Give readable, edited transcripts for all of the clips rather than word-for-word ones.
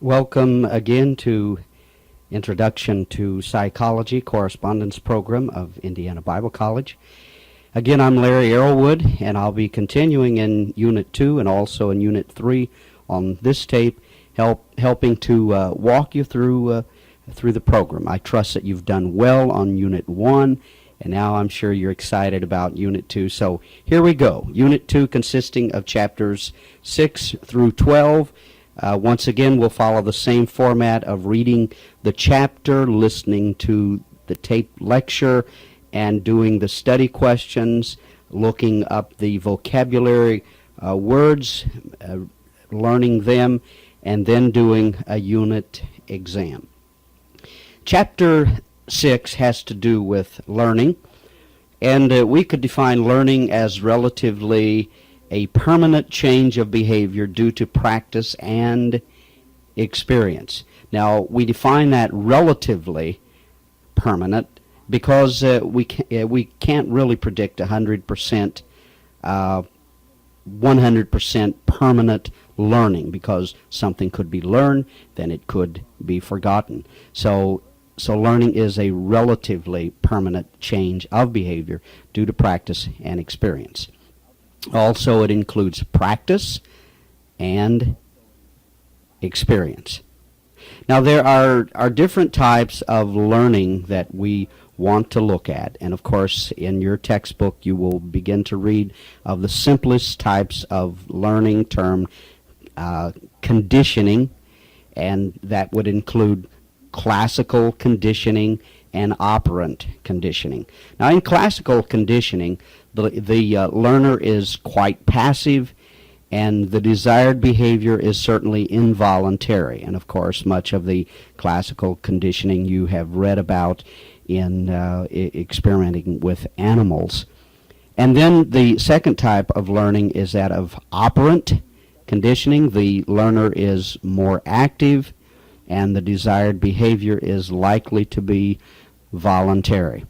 Welcome again to Introduction to Psychology Correspondence Program of Indiana Bible College. Again, I'm Larry Arrowwood, and I'll be continuing in Unit 2 and also in Unit 3 on this tape, helping to walk you through the program. I trust that you've done well on Unit 1, and now I'm sure you're excited about Unit 2. So here we go. Unit 2 consisting of chapters 6 through 12. Once again, we'll follow the same format of reading the chapter, listening to the tape lecture, and doing the study questions, looking up the vocabulary words, learning them, and then doing a unit exam. Chapter 6 has to do with learning, and we could define learning as relatively a permanent change of behavior due to practice and experience. Now, we define that relatively permanent because we can't really predict 100% permanent learning, because something could be learned, then it could be forgotten. So learning is a relatively permanent change of behavior due to practice and experience. Also, it includes practice and experience. Now, there are different types of learning that we want to look at. And, of course, in your textbook, you will begin to read of the simplest types of learning termed conditioning, and that would include classical conditioning and operant conditioning. Now, in classical conditioning, the learner is quite passive, and the desired behavior is certainly involuntary. And of course, much of the classical conditioning you have read about in experimenting with animals. And then the second type of learning is that of operant conditioning. The learner is more active, and the desired behavior is likely to be voluntary.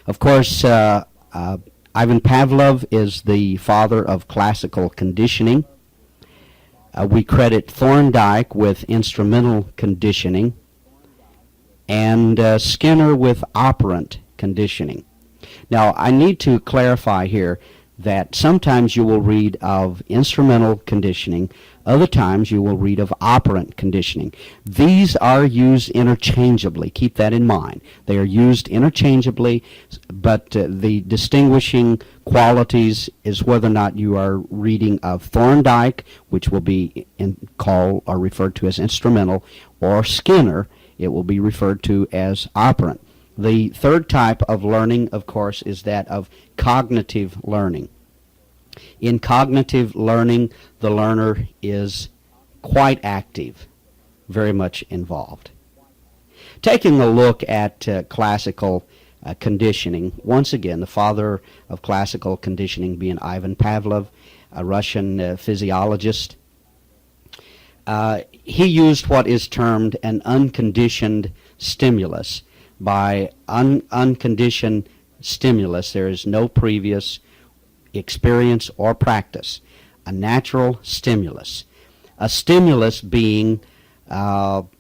Of course, Ivan Pavlov is the father of classical conditioning. We credit Thorndike with instrumental conditioning, and Skinner with operant conditioning. Now, I need to clarify here that sometimes you will read of instrumental conditioning, other times you will read of operant conditioning. These are used interchangeably. Keep that in mind. They are used interchangeably, but the distinguishing qualities is whether or not you are reading of Thorndike, which will be called or referred to as instrumental, or Skinner, it will be referred to as operant. The third type of learning, of course, is that of cognitive learning. In cognitive learning, the learner is quite active, very much involved. Taking a look at classical conditioning, once again, the father of classical conditioning being Ivan Pavlov, a Russian physiologist, he used what is termed an unconditioned stimulus. By unconditioned stimulus, there is no previous experience or practice. A natural stimulus. A stimulus being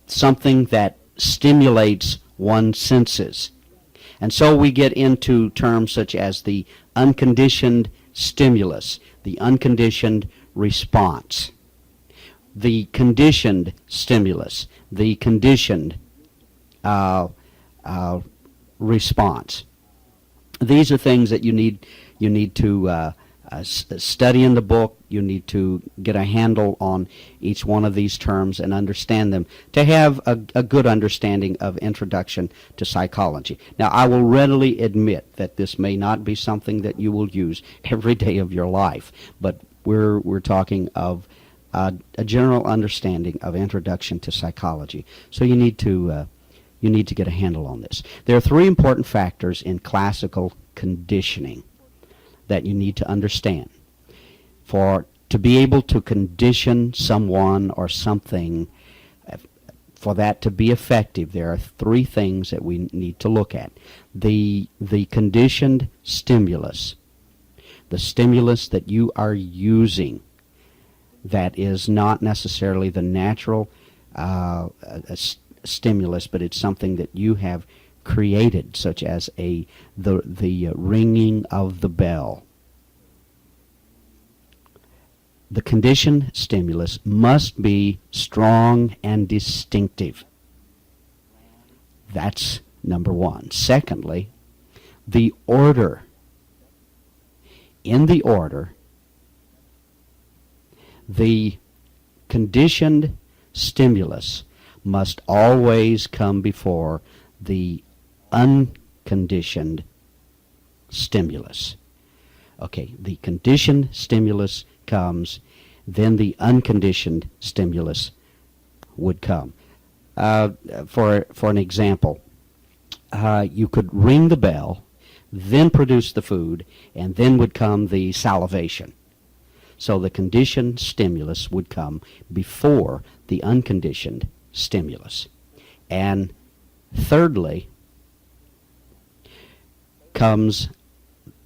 something that stimulates one's senses. And so we get into terms such as the unconditioned stimulus, the unconditioned response, the conditioned stimulus, the conditioned response. These are things that you need to study in the book. You need to get a handle on each one of these terms and understand them to have a good understanding of Introduction to Psychology. Now, I will readily admit that this may not be something that you will use every day of your life, but we're talking of a general understanding of Introduction to Psychology. So you need to get a handle on this. There are three important factors in classical conditioning that you need to understand. To be able to condition someone or something, for that to be effective, there are three things that we need to look at. The conditioned stimulus, the stimulus that you are using that is not necessarily the natural stimulus, but it's something that you have created, such as the ringing of the bell. The conditioned stimulus must be strong and distinctive. That's number one. Secondly, the order. In the order, the conditioned stimulus must always come before the unconditioned stimulus. Okay, the conditioned stimulus comes, then the unconditioned stimulus would come. For an example, you could ring the bell, then produce the food, and then would come the salivation. So the conditioned stimulus would come before the unconditioned stimulus. And thirdly comes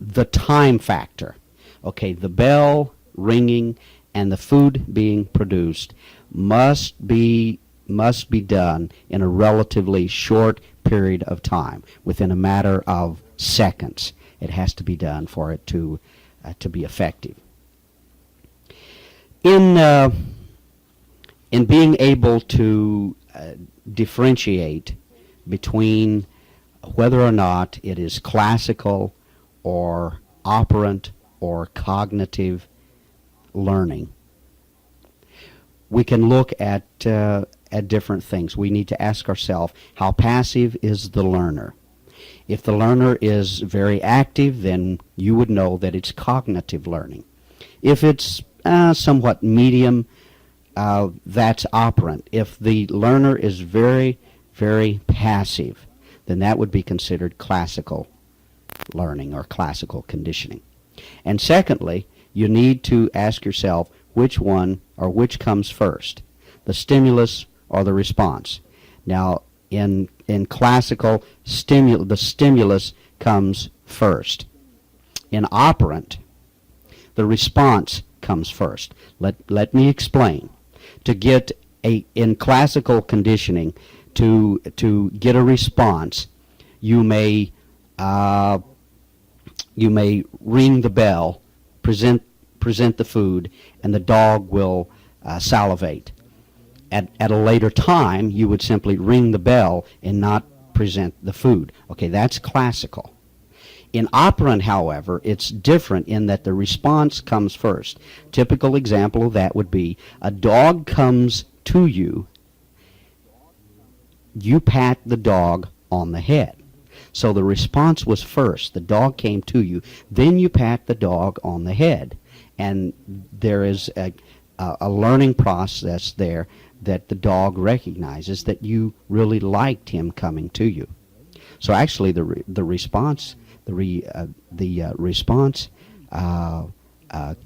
the time factor. Okay, the bell ringing and the food being produced must be done in a relatively short period of time, within a matter of seconds. It has to be done for it to be effective. In being able to differentiate between whether or not it is classical or operant or cognitive learning, we can look at different things. We need to ask ourselves, how passive is the learner? If the learner is very active, then you would know that it's cognitive learning. If it's somewhat medium, that's operant. If the learner is very, very passive, then that would be considered classical learning or classical conditioning. And secondly, you need to ask yourself which one or which comes first, the stimulus or the response. Now, in classical, the stimulus comes first. In operant, the response comes first. Let me explain. To get in classical conditioning, to get a response, you may ring the bell, present the food, and the dog will salivate. At a later time, you would simply ring the bell and not present the food. Okay, that's classical. In operant, however, it's different in that the response comes first. Typical example of that would be a dog comes to you, you pat the dog on the head. So the response was first. The dog came to you, then you pat the dog on the head. And there is a learning process there that the dog recognizes that you really liked him coming to you. So actually the response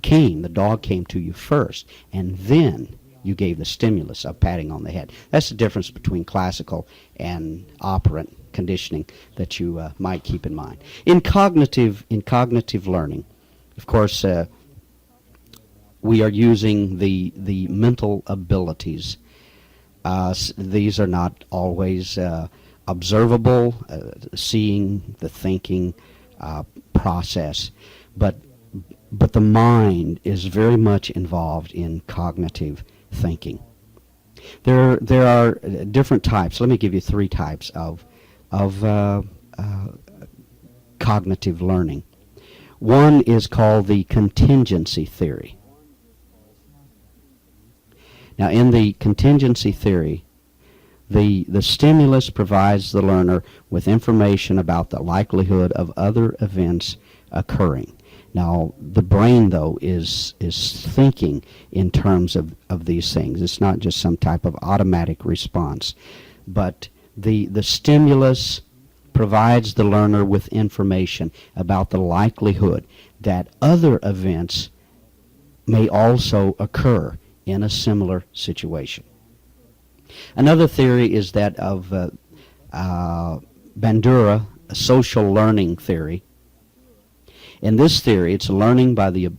came, the dog came to you first, and then you gave the stimulus of patting on the head. That's the difference between classical and operant conditioning that you might keep in mind. In cognitive learning, of course, we are using the mental abilities. These are not always observable, seeing the thinking process, but the mind is very much involved in cognitive thinking. There are different types. Let me give you three types of cognitive learning. One is called the contingency theory. Now, in the contingency theory, the stimulus provides the learner with information about the likelihood of other events occurring. Now, the brain, though, is thinking in terms of these things. It's not just some type of automatic response. But the stimulus provides the learner with information about the likelihood that other events may also occur in a similar situation. Another theory is that of Bandura, a social learning theory. In this theory, it's learning by the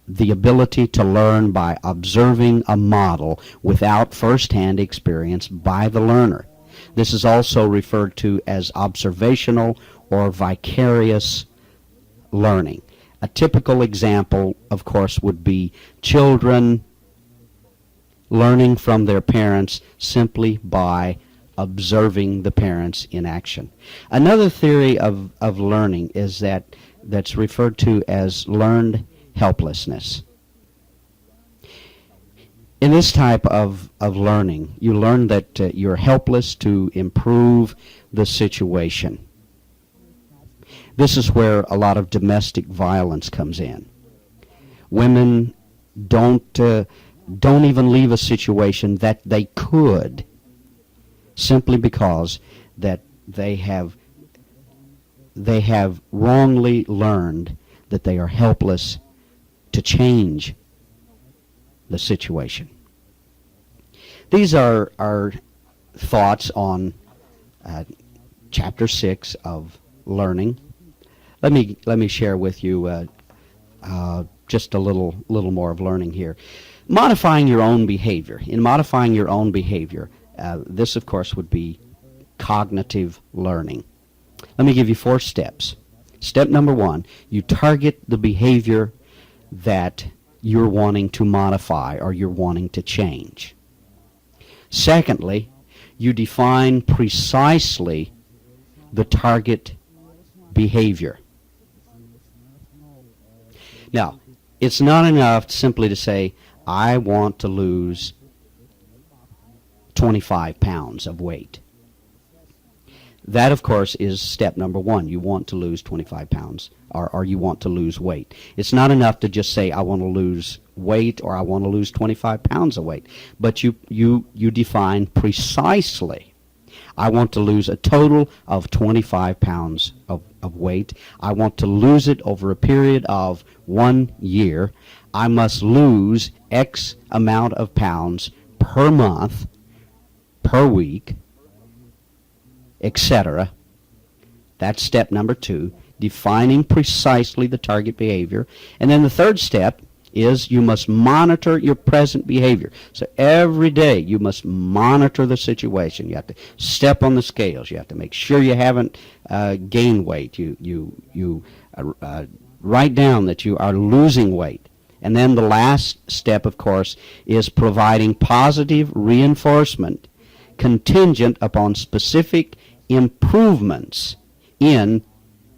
the ability to learn by observing a model without first-hand experience by the learner. This is also referred to as observational or vicarious learning. A typical example, of course, would be children learning from their parents simply by observing the parents in action. Another theory of learning is that's referred to as learned helplessness. In this type of learning, you learn that you're helpless to improve the situation. This is where a lot of domestic violence comes in. Women don't even leave a situation that they could, simply because that they have wrongly learned that they are helpless to change the situation. These are our thoughts on Chapter 6 of Learning. Let me share with you just a little more of learning here. Modifying your own behavior. In modifying your own behavior, this, of course, would be cognitive learning. Let me give you 4 steps. Step number 1, you target the behavior that you're wanting to modify or you're wanting to change. Secondly, you define precisely the target behavior. Now, it's not enough simply to say, I want to lose 25 pounds of weight. That, of course, is step number 1. You want to lose 25 pounds, or you want to lose weight. It's not enough to just say, I want to lose weight, or I want to lose 25 pounds of weight. But you define precisely, I want to lose a total of 25 pounds of weight. I want to lose it over a period of 1 year. I must lose X amount of pounds per month, per week, etc. That's step number 2, defining precisely the target behavior. And then the third step is you must monitor your present behavior. So every day you must monitor the situation. You have to step on the scales. You have to make sure you haven't gained weight. You write down that you are losing weight. And then the last step, of course, is providing positive reinforcement contingent upon specific improvements in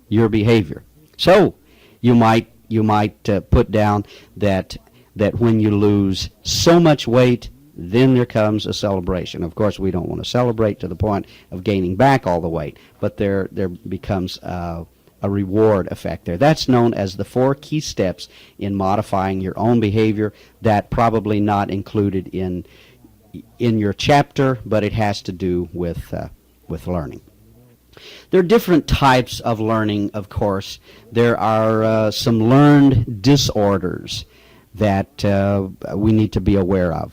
your behavior. So you might put down that when you lose so much weight, then there comes a celebration. Of course, we don't want to celebrate to the point of gaining back all the weight, but there becomes a reward effect there. That's known as the 4 key steps in modifying your own behavior. That probably not included in your chapter, but it has to do with learning. There are different types of learning, of course. There are some learned disorders that we need to be aware of.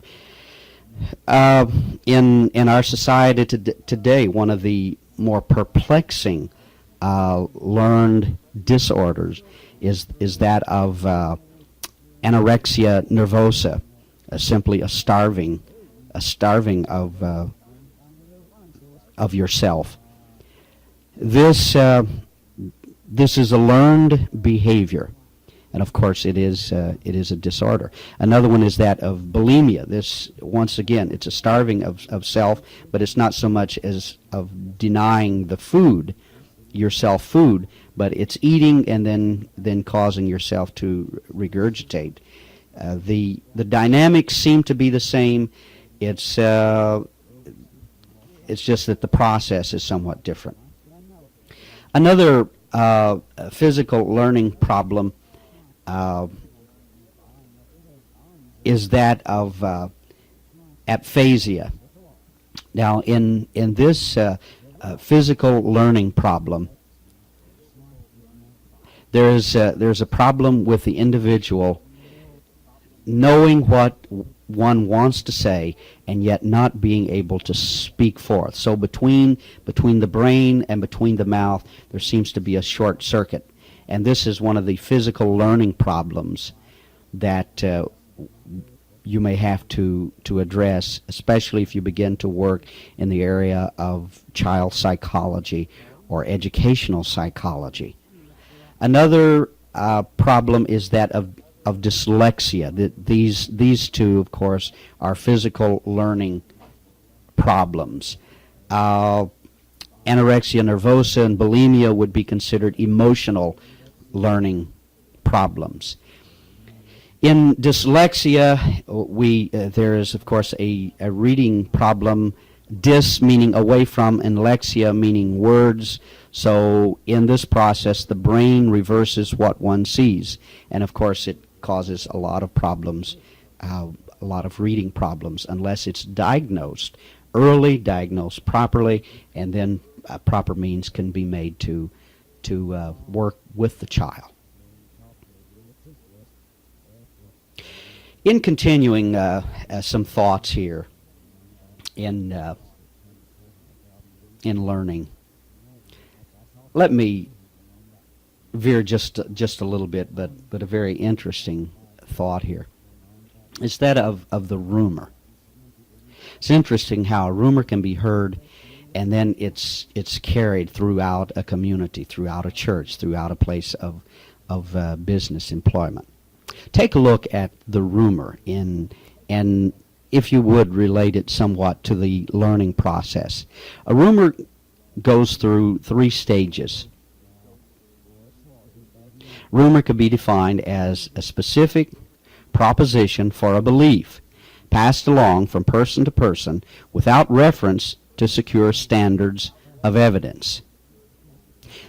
In our society today, one of the more perplexing learned disorders is that of anorexia nervosa, simply a starving of yourself. This is a learned behavior, and of course it is a disorder. Another one is that of bulimia. This, once again, it's a starving of self, but it's not so much as of denying the food, yourself food, but it's eating and then causing yourself to regurgitate. The dynamics seem to be the same. It's just that the process is somewhat different. Another physical learning problem is that of aphasia. Now, in this physical learning problem, there's a problem with the individual knowing what one wants to say and yet not being able to speak forth. So between the brain and between the mouth, there seems to be a short circuit. And this is one of the physical learning problems that you may have to address, especially if you begin to work in the area of child psychology or educational psychology. Another problem is that of dyslexia. These two, of course, are physical learning problems. Anorexia nervosa and bulimia would be considered emotional learning problems. In dyslexia, there is, of course, a reading problem. Dys meaning away from, and lexia meaning words. So in this process, the brain reverses what one sees. And, of course, it causes a lot of problems, a lot of reading problems, unless it's diagnosed early, diagnosed properly, and then proper means can be made to work with the child. In continuing some thoughts here in learning, let me veer just a little bit, but a very interesting thought here. It's that of the rumor. It's interesting how a rumor can be heard, and then it's carried throughout a community, throughout a church, throughout a place of business employment. Take a look at the rumor and if you would relate it somewhat to the learning process. A rumor goes through 3 stages. Rumor could be defined as a specific proposition for a belief passed along from person to person without reference to secure standards of evidence.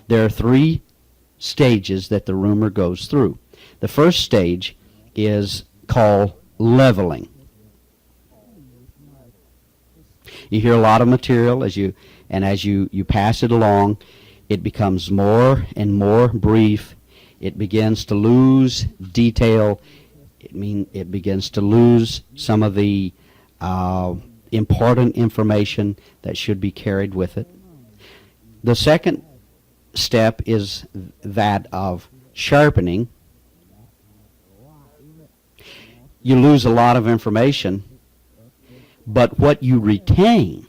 There are 3 stages that the rumor goes through. The first stage is called leveling. You hear a lot of material as you pass it along, it becomes more and more brief. It begins to lose detail. It begins to lose some of the important information that should be carried with it. The second step is that of sharpening. You lose a lot of information, but what you retain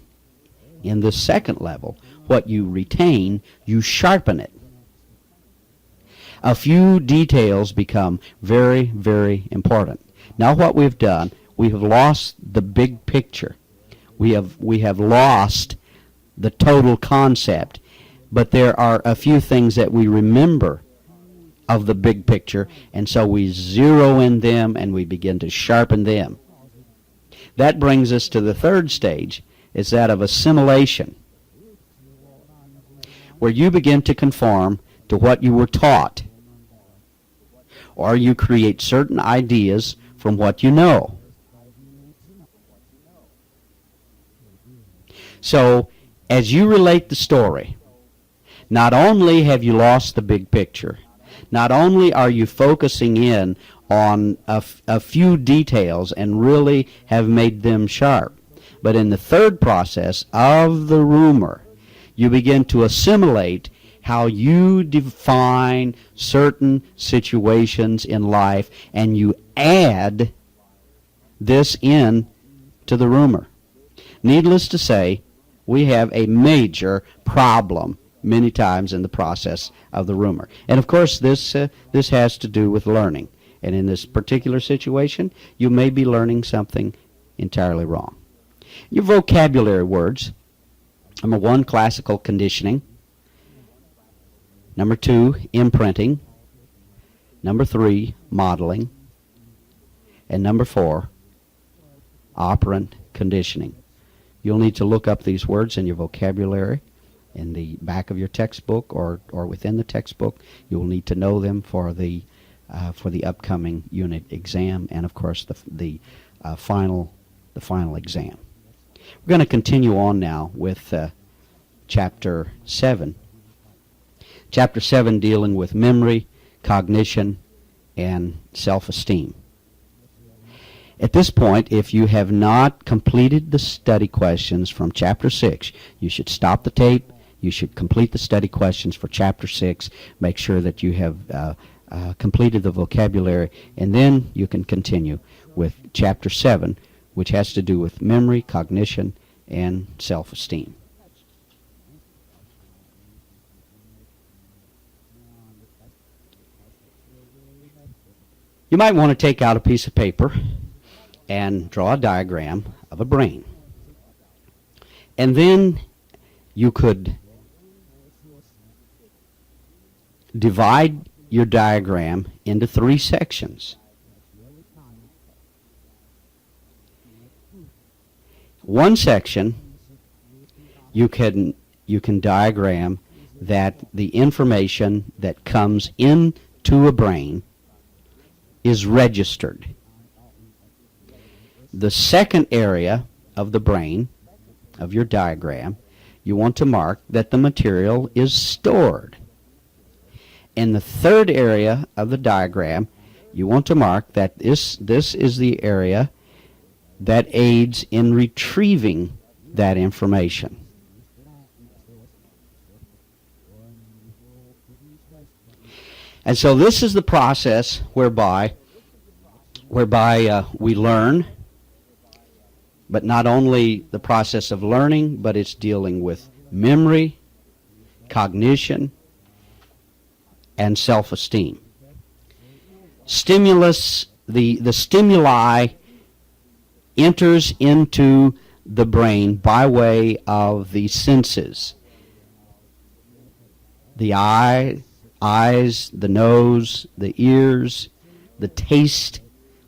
in the second level, what you retain, you sharpen it. A few details become very, very important. Now what we've done, we have lost the big picture. We have lost the total concept, but there are a few things that we remember of the big picture, and so we zero in them and we begin to sharpen them. That brings us to the third stage, is that of assimilation, where you begin to conform to what you were taught, or you create certain ideas from what you know. So, as you relate the story, not only have you lost the big picture, not only are you focusing in on a few details and really have made them sharp, but in the third process of the rumor, you begin to assimilate how you define certain situations in life, and you add this in to the rumor. Needless to say, we have a major problem many times in the process of the rumor. And of course, this has to do with learning. And in this particular situation, you may be learning something entirely wrong. Your vocabulary words. Number 1, classical conditioning. Number 2, imprinting. Number 3, modeling. And number 4, operant conditioning. You'll need to look up these words in your vocabulary in the back of your textbook or within the textbook. You'll need to know them for the upcoming unit exam and, of course, the final exam. We're going to continue on now with Chapter 7. Chapter 7 dealing with memory, cognition, and self-esteem. At this point, if you have not completed the study questions from Chapter 6, you should stop the tape. You should complete the study questions for Chapter 6. Make sure that you have completed the vocabulary, and then you can continue with Chapter 7, which has to do with memory, cognition, and self-esteem. You might want to take out a piece of paper and draw a diagram of a brain. And then you could divide your diagram into 3 sections. One section you can diagram that the information that comes into a brain is registered. The second area of the brain, of your diagram, you want to mark that the material is stored. In the third area of the diagram, you want to mark that this is the area that aids in retrieving that information. And so this is the process whereby we learn, but not only the process of learning, but it's dealing with memory, cognition, and self-esteem. Stimulus, the stimuli enters into the brain by way of the senses. The eyes, the nose, the ears, the taste,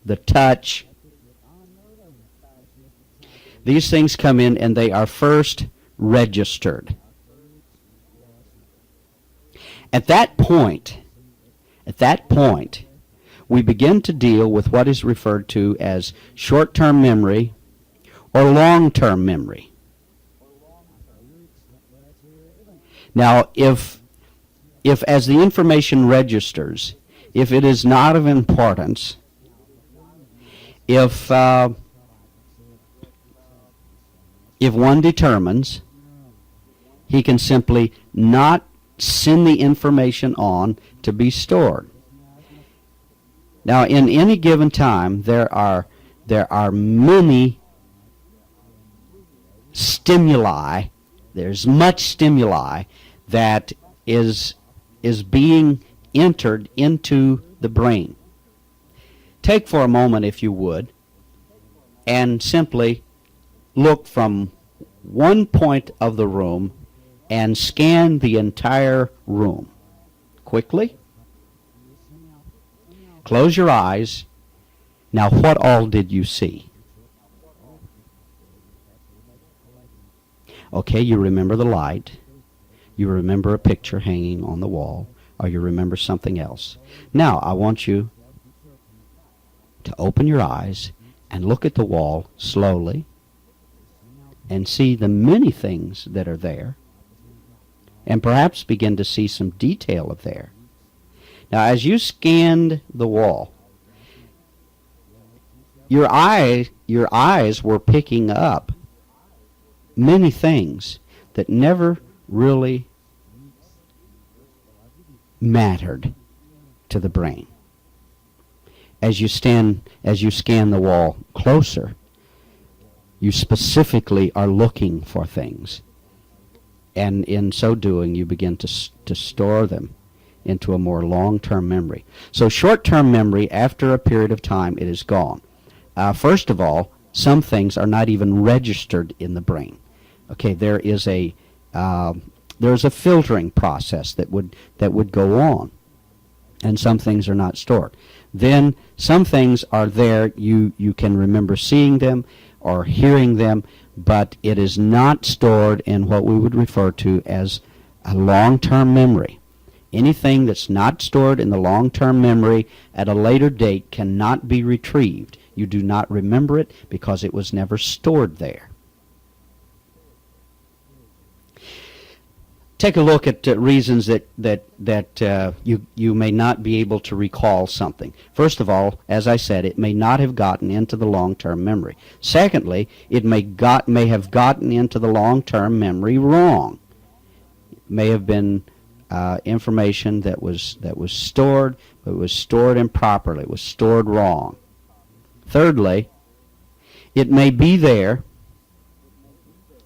the touch. These things come in and they are first registered. At that point, we begin to deal with what is referred to as short-term memory or long-term memory. Now, if as the information registers, if it is not of importance, if one determines, he can simply not send the information on to be stored. Now, in any given time, there are many stimuli. There's much stimuli that is being entered into the brain. Take for a moment, if you would, and simply look from one point of the room and scan the entire room. Quickly. Close your eyes. Now, what all did you see? Okay, you remember the light. You remember a picture hanging on the wall, or you remember something else. Now, I want you to open your eyes and look at the wall slowly and see the many things that are there, and perhaps begin to see some detail of there. Now, as you scanned the wall, your eyes were picking up many things that never really mattered to the brain. As you scan the wall closer, you specifically are looking for things, and in so doing, you begin to store them into a more long-term memory. So short-term memory, after a period of time, it is gone. First of all, some things are not even registered in the brain. Okay, there's a filtering process that would go on, and some things are not stored. Then some things are there, you can remember seeing them or hearing them, but it is not stored in what we would refer to as a long-term memory. Anything that's not stored in the long-term memory at a later date cannot be retrieved. You do not remember it because it was never stored there. Take a look at reasons that you may not be able to recall something. First of all, as I said, it may not have gotten into the long-term memory. Secondly, it may have gotten into the long-term memory wrong. It may have been information that was stored, but it was stored improperly. It was stored wrong. Thirdly, it may be there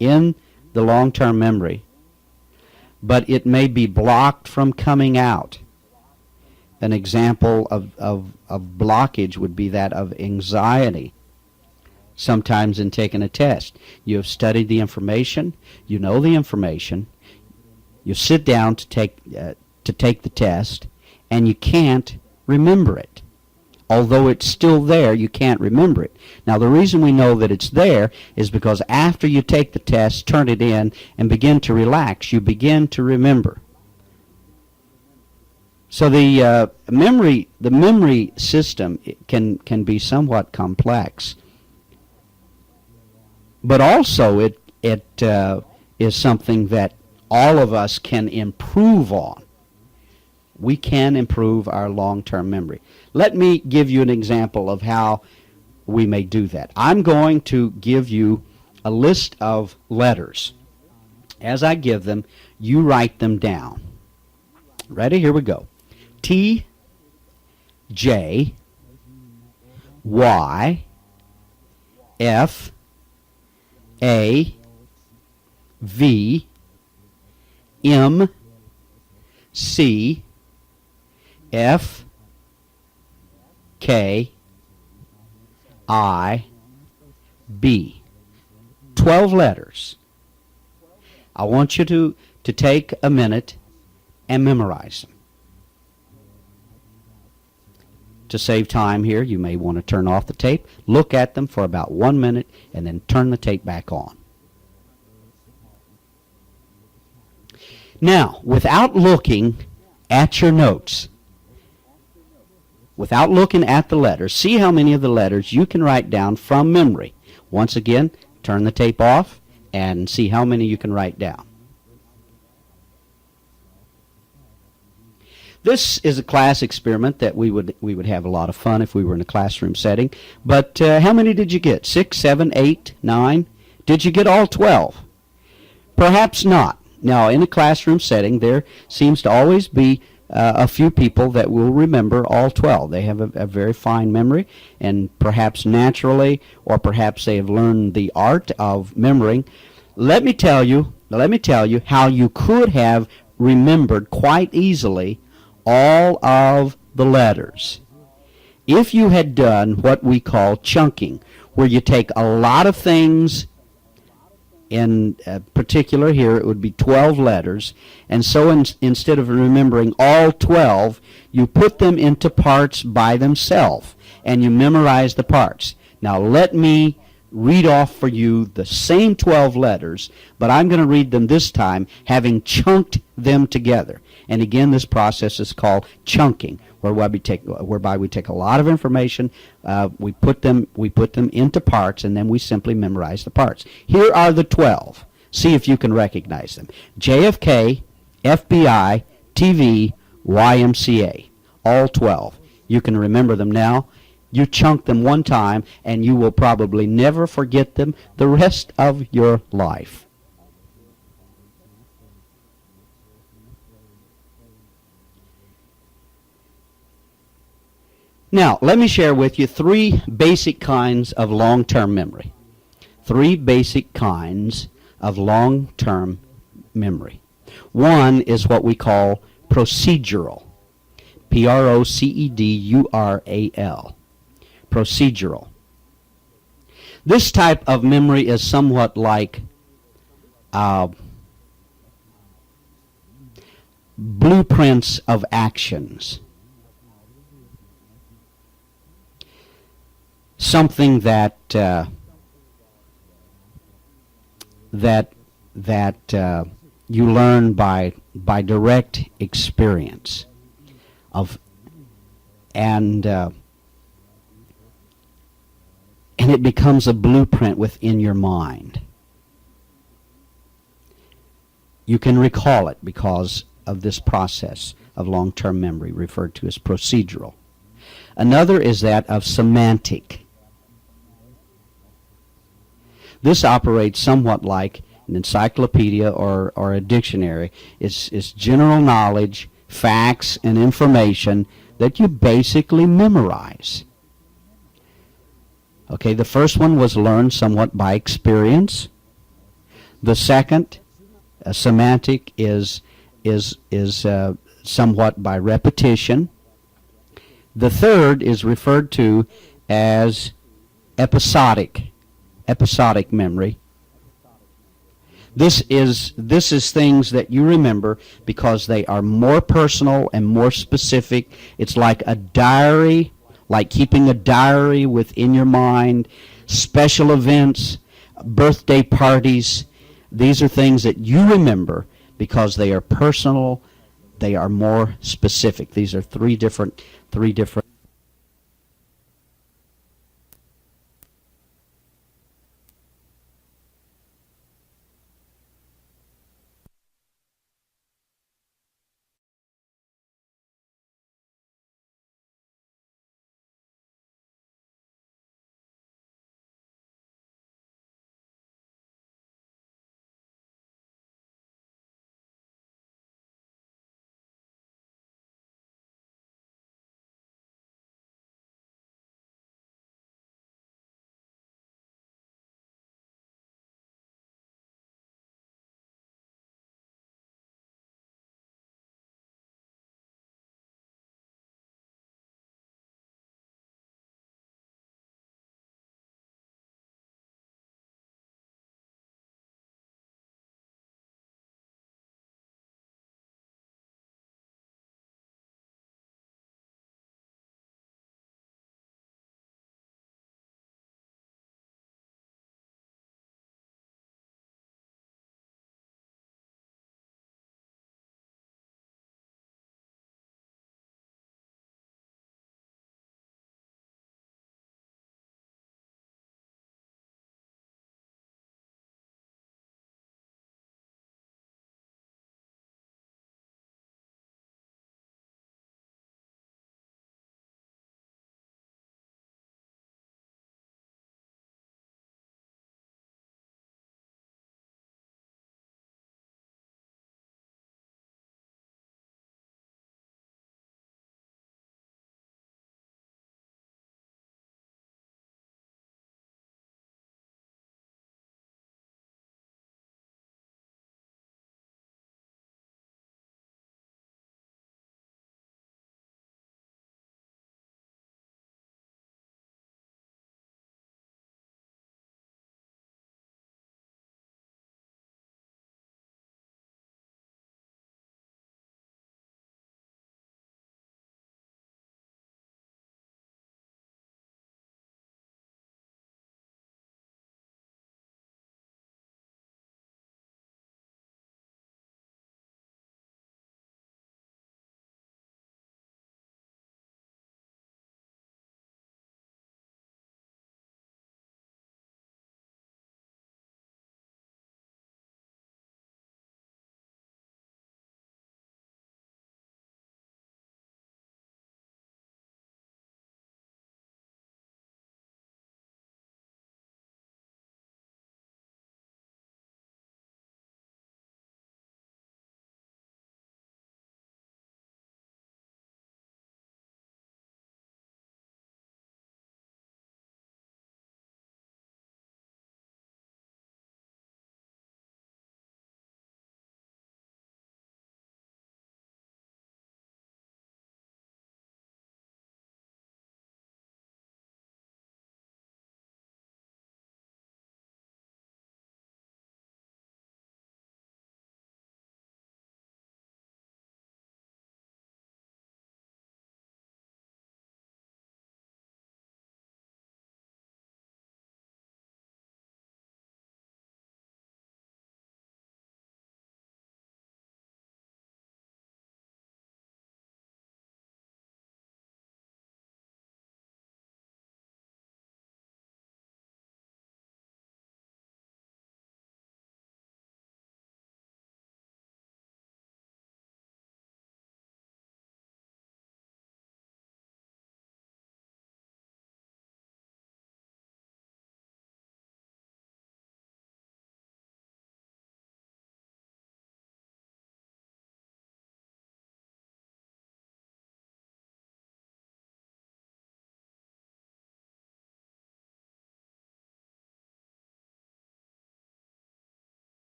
in the long-term memory, but it may be blocked from coming out. An example of blockage would be that of anxiety. Sometimes in taking a test, you have studied the information, you know the information, you sit down to take the test, and you can't remember it. Although it's still there, you can't remember it. Now, the reason we know that it's there is because after you take the test, turn it in, and begin to relax, you begin to remember. So the memory system can be somewhat complex, but also it is something that all of us can improve on. We can improve our long-term memory. Let me give you an example of how we may do that. I'm going to give you a list of letters. As I give them, you write them down. Ready? Here we go. T, J, Y, F, A, V, M, C, F, K, I, B. 12 letters. I want you to take a minute and memorize them. To save time here, you may want to turn off the tape, look at them for about 1 minute, and then turn the tape back on. Now, without looking at your notes, without looking at the letters, see how many of the letters you can write down from memory. Once again, turn the tape off and see how many you can write down. This is a class experiment that we would have a lot of fun if we were in a classroom setting. But how many did you get? 6, 7, 8, 9? Did you get all 12? Perhaps not. Now, in a classroom setting, there seems to always be a few people that will remember all 12. They have a very fine memory, and perhaps naturally, or perhaps they have learned the art of remembering. Let me tell you how you could have remembered quite easily all of the letters. If you had done what we call chunking, where you take a lot of things, in particular here it would be 12 letters, and so instead of remembering all 12, you put them into parts by themselves, and you memorize the parts. Now let me read off for you the same 12 letters, but I'm going to read them this time having chunked them together. And again, this process is called chunking, whereby we take a lot of information, we put them into parts, and then we simply memorize the parts. Here are the 12. See if you can recognize them. JFK, FBI, TV, YMCA. All 12. You can remember them now. You chunk them one time, and you will probably never forget them the rest of your life. Now, let me share with you 3 basic kinds of long-term memory. 3 basic kinds of long-term memory. One is what we call procedural. P-R-O-C-E-D-U-R-A-L. Procedural. This type of memory is somewhat like blueprints of actions. Something that you learn by direct experience of, and it becomes a blueprint within your mind. You can recall it because of this process of long-term memory referred to as procedural. Another is that of semantic. This operates somewhat like an encyclopedia or a dictionary. It's general knowledge, facts, and information that you basically memorize. Okay, the first one was learned somewhat by experience. The second, semantic, is somewhat by repetition. The third is referred to as episodic memory. This is things that you remember because they are more personal and more specific. It's like a diary, like keeping a diary within your mind. Special events, birthday parties, these are things that you remember because they are personal, they are more specific. These are three different